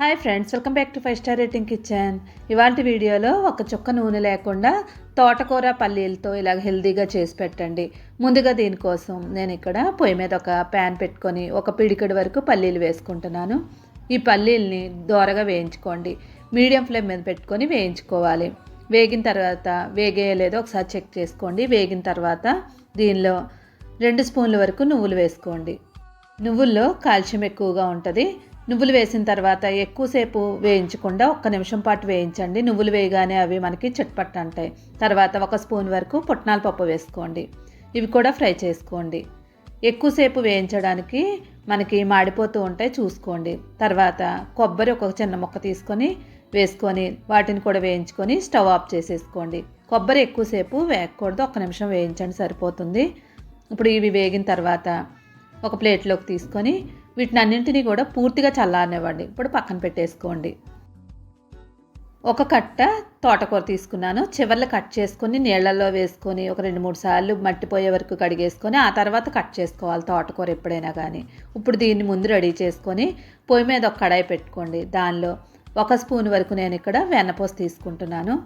Hi friends, welcome back to 5 star rating kitchen. ఇవాళ వీడియోలో ఒక చుక్క నూనె లేకుండా తోటకూర పల్లీలతో ఇలా హెల్తీగా చేసి పెట్టండి. ముందుగా దీనికోసం నేను ఇక్కడ పొయ్యి మీద ఒక ప్యాన్ పెట్టుకొని ఒక పిడికెడు వరకు పల్లీలు వేసుకుంటున్నాను. ఈ పల్లీల్ని దోరగా వేయించుకోండి. మీడియం ఫ్లేమ్ మీద పెట్టుకొని వేయించుకోవాలి. వేగిన తర్వాత వేగేయలేదో ఒకసారి చెక్ చేసుకోండి. వేగిన తర్వాత దీనిలో 2 స్పూన్ల వరకు నువ్వులు వేసుకోండి. నువ్వుల్లో కాల్షియం ఎక్కువగా ఉంటుంది. నువ్వులు వేసిన తర్వాత ఎక్కువసేపు వేయించకుండా 1 నిమిషం పాటు వేయించండి. నువ్వులు వేయగానే అవి మనకి చిట్పట్ అంటాయి. తర్వాత 1 స్పూన్ వరకు పుట్నాల పప్పు వేసుకోండి. ఇవి కూడా ఫ్రై చేసుకోండి. ఎక్కువసేపు వేయించడానికి మనకి మాడిపోతూ ఉంటాయి, చూసుకోండి. తర్వాత కొబ్బరి ఒక చిన్న ముక్క తీసుకొని వేసుకొని వాటిని కూడా వేయించుకొని స్టవ్ ఆఫ్ చేసేసుకోండి. కొబ్బరి ఎక్కువసేపు వేయకూడదు, 1 నిమిషం వేయించండి సరిపోతుంది. ఇప్పుడు ఇవి వేగిన తర్వాత ఒక ప్లేట్లోకి తీసుకొని వీటిని అన్నింటినీ కూడా పూర్తిగా చల్లారనివ్వండి. ఇప్పుడు పక్కన పెట్టేసుకోండి. ఒక కట్ట తోటకూర తీసుకున్నాను. చివర్లు కట్ చేసుకొని నీళ్ళల్లో వేసుకొని ఒక 2-3 సార్లు మట్టిపోయే వరకు కడిగేసుకొని ఆ తర్వాత కట్ చేసుకోవాలి తోటకూర ఎప్పుడైనా కానీ. ఇప్పుడు దీన్ని ముందు రెడీ చేసుకొని పొయ్యి మీద ఒక కడాయి పెట్టుకోండి. దానిలో 1 స్పూన్ వరకు నేను ఇక్కడ వెన్నపూస తీసుకుంటున్నాను.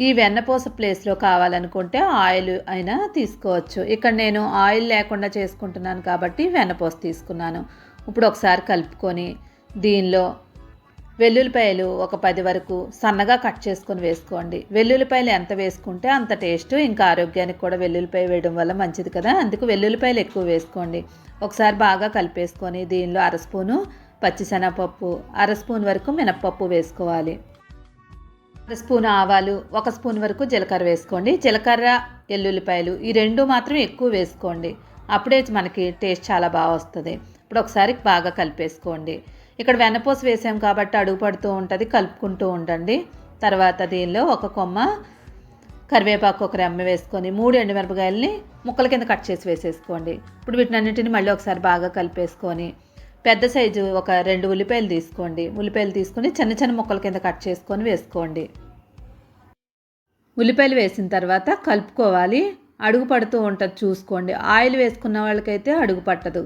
ఈ వెన్నపూస ప్లేస్లో కావాలనుకుంటే ఆయిల్ అయినా తీసుకోవచ్చు. ఇక్కడ నేను ఆయిల్ లేకుండా చేసుకుంటున్నాను కాబట్టి వెన్నపూస తీసుకున్నాను. ఇప్పుడు ఒకసారి కలుపుకొని దీనిలో వెల్లుల్లిపాయలు ఒక 10 వరకు సన్నగా కట్ చేసుకొని వేసుకోండి. వెల్లుల్లిపాయలు ఎంత వేసుకుంటే అంత టేస్ట్, ఇంకా ఆరోగ్యానికి కూడా వెల్లుల్లిపాయ వేయడం వల్ల మంచిది కదా, అందుకు వెల్లుల్లిపాయలు ఎక్కువ వేసుకోండి. ఒకసారి బాగా కలిపేసుకొని దీనిలో 1/2 స్పూను పచ్చిశనగపప్పు, 1/2 స్పూన్ వరకు మినప్పప్పు వేసుకోవాలి. 1 స్పూన్ ఆవాలు, 1 స్పూన్ వరకు జీలకర్ర వేసుకోండి. జీలకర్ర, ఎల్లుల్లిపాయలు ఈ 2 మాత్రం ఎక్కువ వేసుకోండి. అప్పుడే మనకి టేస్ట్ చాలా బాగా వస్తుంది. ఇప్పుడు ఒకసారి బాగా కలిపేసుకోండి. ఇక్కడ వెన్నపూస వేసాం కాబట్టి అడుగు పడుతూ ఉంటుంది, కలుపుకుంటూ ఉండండి. తర్వాత దీనిలో ఒక కొమ్మ కరివేపాకు, ఒక రెమ్మ వేసుకొని 3 ఎండుమిరపకాయలని ముక్కల కింద కట్ చేసి వేసేసుకోండి. ఇప్పుడు వీటినన్నింటినీ మళ్ళీ ఒకసారి బాగా కలిపేసుకొని పెద్ద సైజు ఒక 2 ఉల్లిపాయలు తీసుకోండి. ఉల్లిపాయలు తీసుకొని చిన్న చిన్న ముక్కల కింద కట్ చేసుకొని వేసుకోండి. ఉల్లిపాయలు వేసిన తర్వాత కలుపుకోవాలి. అడుగు పడుతూ ఉంటుంది, చూసుకోండి. ఆయిల్ వేసుకున్న వాళ్ళకైతే అడుగు పట్టదు.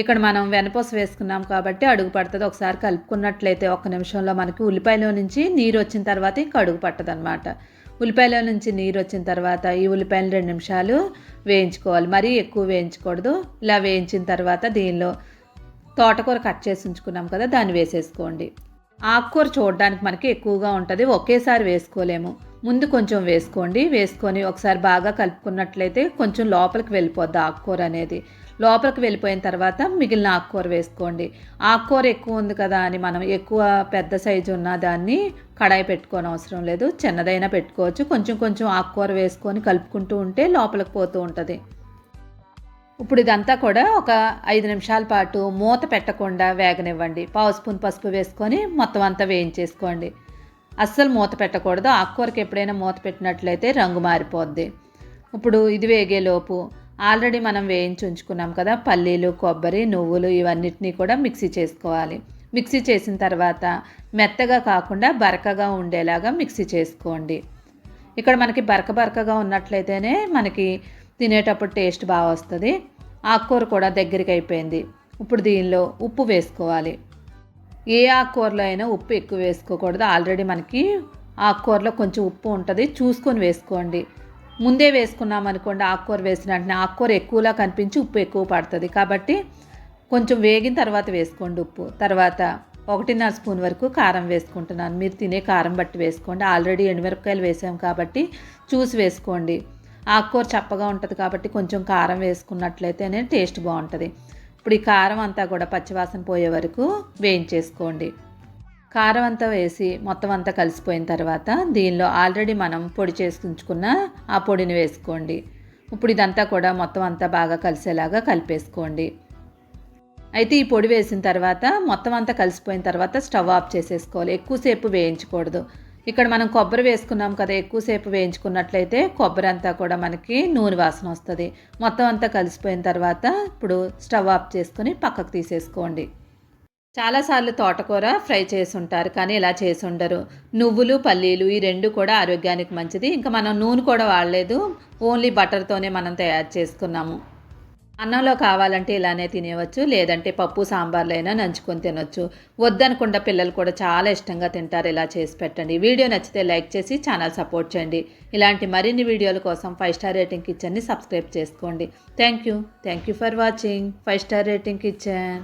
ఇక్కడ మనం వెన్నపూస వేసుకున్నాం కాబట్టి అడుగు పడుతుంది. ఒకసారి కలుపుకున్నట్లయితే 1 నిమిషంలో మనకి ఉల్లిపాయలో నుంచి నీరు వచ్చిన తర్వాత ఇంకా అడుగు పట్టదు అనమాట. ఉల్లిపాయలో నుంచి నీరు వచ్చిన తర్వాత ఈ ఉల్లిపాయలు 2 నిమిషాలు వేయించుకోవాలి. మరీ ఎక్కువ వేయించకూడదు. ఇలా వేయించిన తర్వాత దీనిలో తోటకూర కట్ చేసి ఉంచుకున్నాం కదా, దాన్ని వేసేసుకోండి. ఆకుకూర చూడడానికి మనకి ఎక్కువగా ఉంటుంది, ఒకేసారి వేసుకోలేము. ముందు కొంచెం వేసుకోండి. వేసుకొని ఒకసారి బాగా కలుపుకున్నట్లయితే కొంచెం లోపలికి వెళ్ళిపోద్ది ఆకుకూర అనేది. లోపలికి వెళ్ళిపోయిన తర్వాత మిగిలిన ఆకుకూర వేసుకోండి. ఆకుకూర ఎక్కువ ఉంది కదా అని మనం ఎక్కువ పెద్ద సైజు ఉన్న దాన్ని కడాయి పెట్టుకోని అవసరం లేదు, చిన్నదైనా పెట్టుకోవచ్చు. కొంచెం కొంచెం ఆకుకూర వేసుకొని కలుపుకుంటూ ఉంటే లోపలికి పోతూ ఉంటుంది. ఇప్పుడు ఇదంతా కూడా ఒక 5 నిమిషాల పాటు మూత పెట్టకుండా వేగనివ్వండి. 1/2 స్పూన్ పసుపు వేసుకొని మొత్తం అంతా వేయించేసుకోండి. అస్సలు మూత పెట్టకూడదు. ఆకుకూరకి ఎప్పుడైనా మూత పెట్టినట్లయితే రంగు మారిపోద్ది. ఇప్పుడు ఇది వేగేలోపు ఆల్రెడీ మనం వేయించి ఉంచుకున్నాం కదా పల్లీలు, కొబ్బరి, నువ్వులు ఇవన్నిటినీ కూడా మిక్సీ చేసుకోవాలి. మిక్సీ చేసిన తర్వాత మెత్తగా కాకుండా బరకగా ఉండేలాగా మిక్సీ చేసుకోండి. ఇక్కడ మనకి బరకగా ఉన్నట్లయితేనే మనకి తినేటప్పుడు టేస్ట్ బాగా వస్తుంది. ఆకుకూర కూడా దగ్గరికి అయిపోయింది. ఇప్పుడు దీనిలో ఉప్పు వేసుకోవాలి. ఏ ఆకుకూరలో అయినా ఉప్పు ఎక్కువ వేసుకోకూడదు. ఆల్రెడీ మనకి ఆకుకూరలో కొంచెం ఉప్పు ఉంటుంది, చూసుకొని వేసుకోండి. ముందే వేసుకున్నాం అనుకోండి, ఆకుకూర వేసిన వెంటనే ఆకుకూర ఎక్కువలా కనిపించి ఉప్పు ఎక్కువ పడుతుంది. కాబట్టి కొంచెం వేగిన తర్వాత వేసుకోండి ఉప్పు. తర్వాత 1.5 స్పూన్ వరకు కారం వేసుకుంటున్నాను. మీరు తినే కారం బట్టి వేసుకోండి. ఆల్రెడీ ఎండుమిరపకాయలు వేసాం కాబట్టి చూసి వేసుకోండి. ఆకుకూర చప్పగా ఉంటుంది కాబట్టి కొంచెం కారం వేసుకున్నట్లయితేనే టేస్ట్ బాగుంటుంది. ఇప్పుడు ఈ కారం అంతా కూడా పచ్చివాసన పోయే వరకు వేయించేసుకోండి. కారం అంతా వేసి మొత్తం అంతా కలిసిపోయిన తర్వాత దీనిలో ఆల్రెడీ మనం పొడి చేసి ఉంచుకున్న ఆ పొడిని వేసుకోండి. ఇప్పుడు ఇదంతా కూడా మొత్తం అంతా బాగా కలిసేలాగా కలిపేసుకోండి. అయితే ఈ పొడి వేసిన తర్వాత మొత్తం అంతా కలిసిపోయిన తర్వాత స్టవ్ ఆఫ్ చేసేసుకోవాలి. ఎక్కువసేపు వేయించకూడదు. ఇక్కడ మనం కొబ్బరి వేసుకున్నాం కదా, ఎక్కువసేపు వేయించుకున్నట్లయితే కొబ్బరి అంతా కూడా మనకి నూనె వాసన వస్తుంది. మొత్తం అంతా కలిసిపోయిన తర్వాత ఇప్పుడు స్టవ్ ఆఫ్ చేసుకొని పక్కకు తీసేసుకోండి. చాలాసార్లు తోటకూర ఫ్రై చేసి ఉంటారు, కానీ ఇలా చేసి ఉండరు. నువ్వులు, పల్లీలు ఈ 2 కూడా ఆరోగ్యానికి మంచిది. ఇంకా మనం నూనె కూడా వాడలేదు, ఓన్లీ బటర్తోనే మనం తయారు చేసుకున్నాము. అన్నంలో కావాలంటే ఇలానే తినేయవచ్చు, లేదంటే పప్పు సాంబార్లో అయినా నంచుకొని తినొచ్చు. వద్దనకుండా పిల్లలు కూడా చాలా ఇష్టంగా తింటారు. ఇలా చేసి పెట్టండి. వీడియో నచ్చితే లైక్ చేసి ఛానల్ సపోర్ట్ చేయండి. ఇలాంటి మరిన్ని వీడియోల కోసం 5 స్టార్ రేటింగ్ కిచెన్ని సబ్స్క్రైబ్ చేసుకోండి. Thank you for watching 5 star rating kitchen.